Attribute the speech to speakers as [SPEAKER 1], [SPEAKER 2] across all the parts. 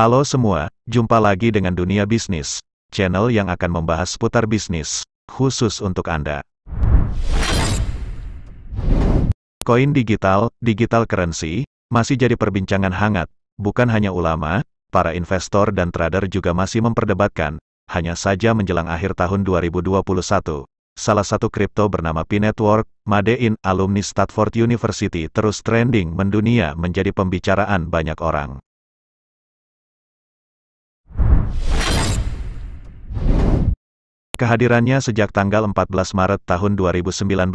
[SPEAKER 1] Halo semua, jumpa lagi dengan Dunia Bisnis, channel yang akan membahas seputar bisnis, khusus untuk Anda. Koin digital, digital currency, masih jadi perbincangan hangat, bukan hanya ulama, para investor dan trader juga masih memperdebatkan, hanya saja menjelang akhir tahun 2021. Salah satu kripto bernama P-Network, made in alumni Stanford University terus trending mendunia menjadi pembicaraan banyak orang. Kehadirannya sejak tanggal 14 Maret tahun 2019, 2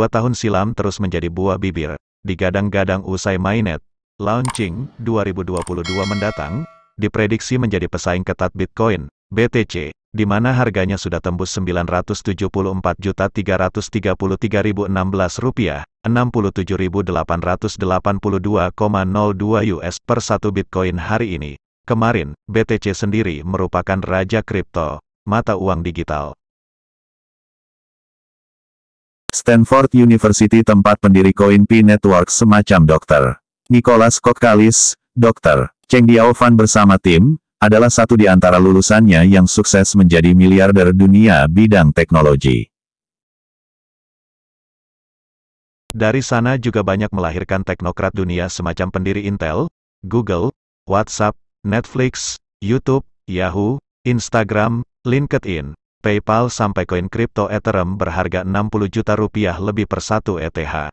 [SPEAKER 1] tahun silam terus menjadi buah bibir, digadang-gadang usai mainnet, launching, 2022 mendatang, diprediksi menjadi pesaing ketat Bitcoin, BTC, di mana harganya sudah tembus Rp974.333.016, 67.882,02 US per satu Bitcoin hari ini. Kemarin, BTC sendiri merupakan raja kripto, mata uang digital.
[SPEAKER 2] Stanford University tempat pendiri koin P-Network semacam Dr. Nicholas Kokkalis, Dr. Cheng Diaofan bersama tim, adalah satu di antara lulusannya yang sukses menjadi miliarder dunia bidang teknologi.
[SPEAKER 1] Dari sana juga banyak melahirkan teknokrat dunia semacam pendiri Intel, Google, WhatsApp, Netflix, YouTube, Yahoo, Instagram, LinkedIn, PayPal sampai koin kripto Ethereum berharga 60 juta rupiah lebih per 1 ETH.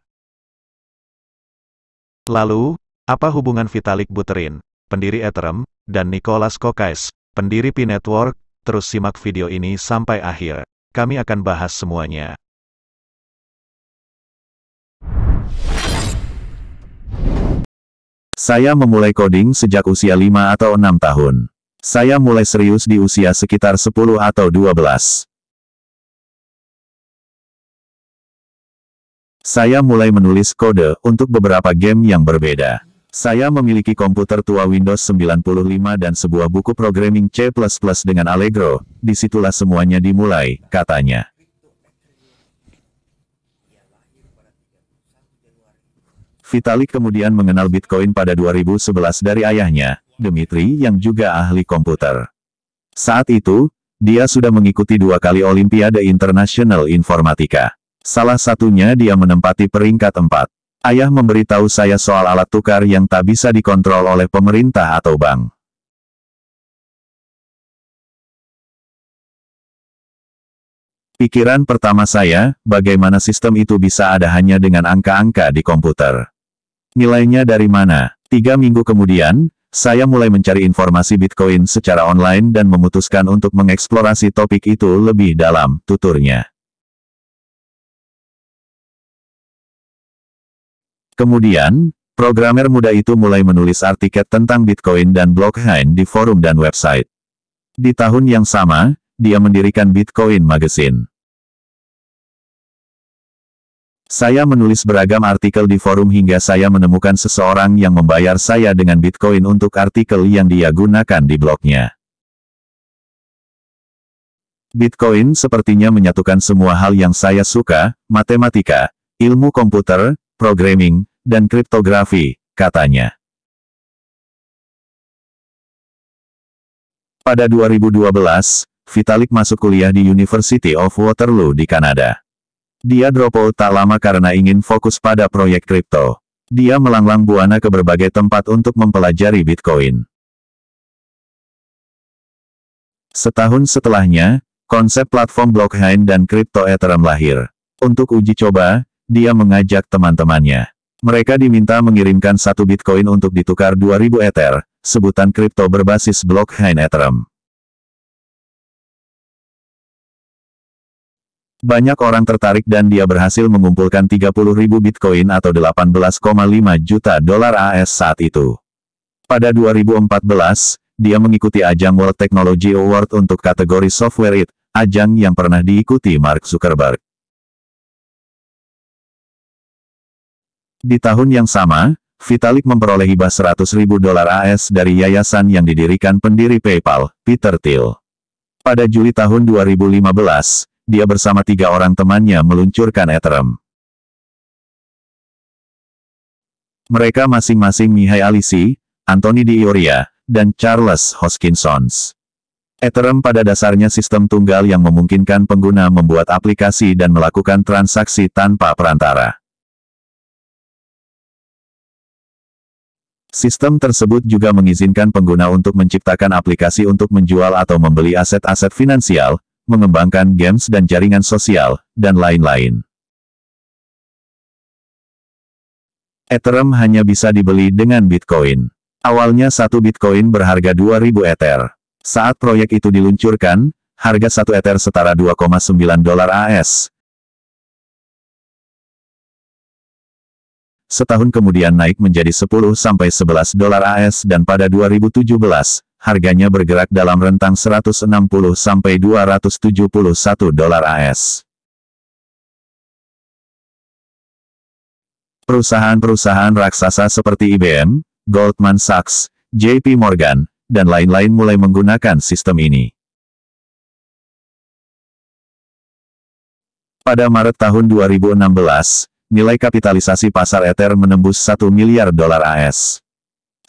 [SPEAKER 1] Lalu, apa hubungan Vitalik Buterin, pendiri Ethereum, dan Nicholas Kokkalis, pendiri P-Network? Terus simak video ini sampai akhir. Kami akan bahas semuanya.
[SPEAKER 2] Saya memulai coding sejak usia 5 atau 6 tahun. Saya mulai serius di usia sekitar 10 atau 12. Saya mulai menulis kode untuk beberapa game yang berbeda. Saya memiliki komputer tua Windows 95 dan sebuah buku programming C++ dengan Allegro. Disitulah semuanya dimulai, katanya. Vitalik kemudian mengenal Bitcoin pada 2011 dari ayahnya, Dmitry, yang juga ahli komputer. Saat itu, dia sudah mengikuti 2 kali Olimpiade Internasional Informatika. Salah satunya dia menempati peringkat 4. Ayah memberitahu saya soal alat tukar yang tak bisa dikontrol oleh pemerintah atau bank. Pikiran pertama saya, bagaimana sistem itu bisa ada hanya dengan angka-angka di komputer. Nilainya dari mana? 3 minggu kemudian, saya mulai mencari informasi Bitcoin secara online dan memutuskan untuk mengeksplorasi topik itu lebih dalam, tuturnya. Kemudian, programmer muda itu mulai menulis artikel tentang Bitcoin dan blockchain di forum dan website. Di tahun yang sama, dia mendirikan Bitcoin Magazine. Saya menulis beragam artikel di forum hingga saya menemukan seseorang yang membayar saya dengan Bitcoin untuk artikel yang dia gunakan di blognya. Bitcoin sepertinya menyatukan semua hal yang saya suka, matematika, ilmu komputer, programming, dan kriptografi, katanya. Pada 2012, Vitalik masuk kuliah di University of Waterloo di Kanada. Dia drop out tak lama karena ingin fokus pada proyek kripto. Dia melanglang buana ke berbagai tempat untuk mempelajari Bitcoin. Setahun setelahnya, konsep platform blockchain dan kripto Ethereum lahir. Untuk uji coba, dia mengajak teman-temannya. Mereka diminta mengirimkan 1 Bitcoin untuk ditukar 2000 Ether, sebutan kripto berbasis blockchain Ethereum. Banyak orang tertarik dan dia berhasil mengumpulkan 30.000 Bitcoin atau 18,5 juta dolar AS saat itu. Pada 2014, dia mengikuti ajang World Technology Award untuk kategori Software IT, ajang yang pernah diikuti Mark Zuckerberg. Di tahun yang sama, Vitalik memperoleh hibah 100.000 dolar AS dari yayasan yang didirikan pendiri PayPal, Peter Thiel. Pada Juli tahun 2015, dia bersama 3 orang temannya meluncurkan Ethereum. Mereka masing-masing Mihai Alisi, Anthony Di Ioria, dan Charles Hoskinson. Ethereum pada dasarnya sistem tunggal yang memungkinkan pengguna membuat aplikasi dan melakukan transaksi tanpa perantara. Sistem tersebut juga mengizinkan pengguna untuk menciptakan aplikasi untuk menjual atau membeli aset-aset finansial, mengembangkan games dan jaringan sosial, dan lain-lain. Ethereum hanya bisa dibeli dengan Bitcoin. Awalnya satu Bitcoin berharga 2.000 Ether. Saat proyek itu diluncurkan, harga 1 Ether setara $2,9 AS. Setahun kemudian naik menjadi 10–11 dolar AS dan pada 2017, harganya bergerak dalam rentang 160–271 dolar AS. Perusahaan-perusahaan raksasa seperti IBM, Goldman Sachs, JP Morgan, dan lain-lain mulai menggunakan sistem ini. Pada Maret tahun 2016, nilai kapitalisasi pasar Ether menembus 1 miliar dolar AS.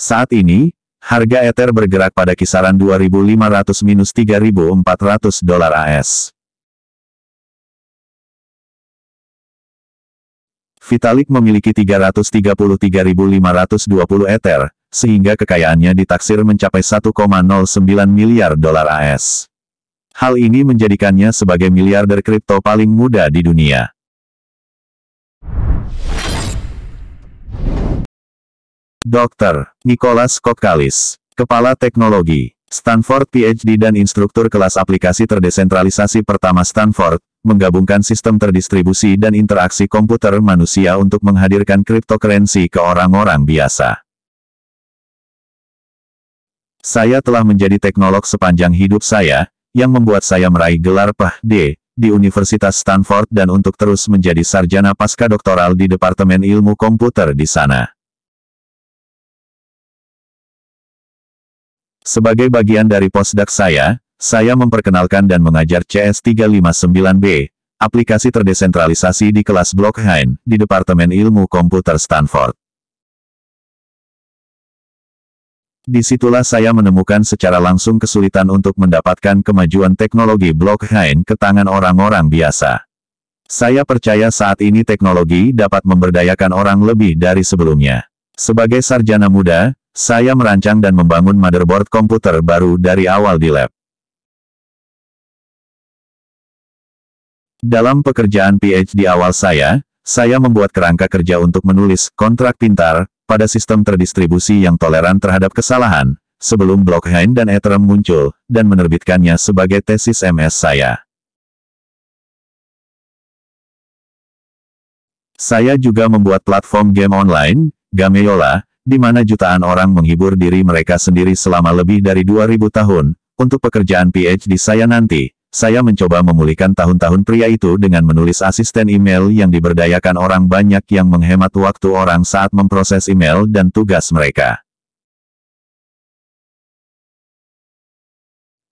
[SPEAKER 2] Saat ini, harga Ether bergerak pada kisaran 2.500–3.400 dolar AS. Vitalik memiliki 333.520 Ether, sehingga kekayaannya ditaksir mencapai 1,09 miliar dolar AS. Hal ini menjadikannya sebagai miliarder kripto paling muda di dunia. Dr. Nicholas Kokkalis, Kepala Teknologi, Stanford PhD dan instruktur kelas aplikasi terdesentralisasi pertama Stanford, menggabungkan sistem terdistribusi dan interaksi komputer manusia untuk menghadirkan cryptocurrency ke orang-orang biasa. Saya telah menjadi teknolog sepanjang hidup saya, yang membuat saya meraih gelar Ph.D. di Universitas Stanford dan untuk terus menjadi sarjana pascadoktoral di Departemen Ilmu Komputer di sana. Sebagai bagian dari postdoc saya memperkenalkan dan mengajar CS359B, aplikasi terdesentralisasi di kelas blockchain, di Departemen Ilmu Komputer Stanford. Disitulah saya menemukan secara langsung kesulitan untuk mendapatkan kemajuan teknologi blockchain ke tangan orang-orang biasa. Saya percaya saat ini teknologi dapat memberdayakan orang lebih dari sebelumnya. Sebagai sarjana muda, saya merancang dan membangun motherboard komputer baru dari awal di lab. Dalam pekerjaan PhD awal saya membuat kerangka kerja untuk menulis kontrak pintar pada sistem terdistribusi yang toleran terhadap kesalahan, sebelum blockchain dan Ethereum muncul, dan menerbitkannya sebagai tesis MS saya. Saya juga membuat platform game online, Gameyola, di mana jutaan orang menghibur diri mereka sendiri selama lebih dari 2000 tahun. Untuk pekerjaan PhD saya nanti, saya mencoba memulihkan tahun-tahun pria itu dengan menulis asisten email yang diberdayakan orang banyak yang menghemat waktu orang saat memproses email dan tugas mereka.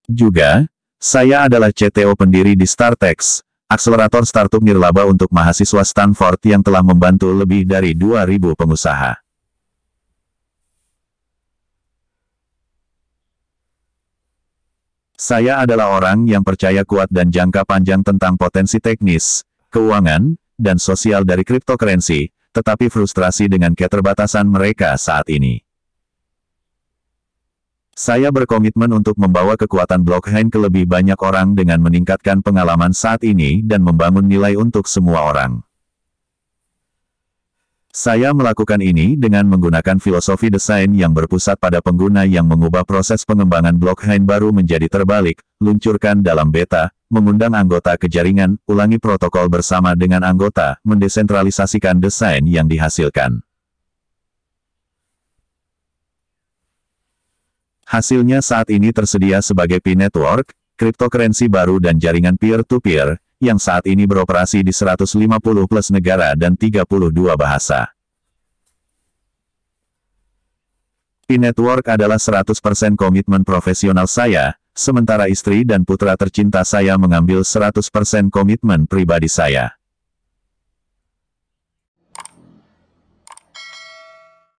[SPEAKER 2] Juga, saya adalah CTO pendiri di StartX, akselerator startup nirlaba untuk mahasiswa Stanford yang telah membantu lebih dari 2000 pengusaha. Saya adalah orang yang percaya kuat dan jangka panjang tentang potensi teknis, keuangan, dan sosial dari cryptocurrency, tetapi frustrasi dengan keterbatasan mereka saat ini. Saya berkomitmen untuk membawa kekuatan blockchain ke lebih banyak orang dengan meningkatkan pengalaman saat ini dan membangun nilai untuk semua orang. Saya melakukan ini dengan menggunakan filosofi desain yang berpusat pada pengguna yang mengubah proses pengembangan blockchain baru menjadi terbalik, luncurkan dalam beta, mengundang anggota ke jaringan, ulangi protokol bersama dengan anggota, mendesentralisasikan desain yang dihasilkan. Hasilnya saat ini tersedia sebagai P-Network, cryptocurrency baru dan jaringan peer-to-peer, yang saat ini beroperasi di 150 plus negara dan 32 bahasa. P-Network adalah 100% komitmen profesional saya, sementara istri dan putra tercinta saya mengambil 100% komitmen pribadi saya.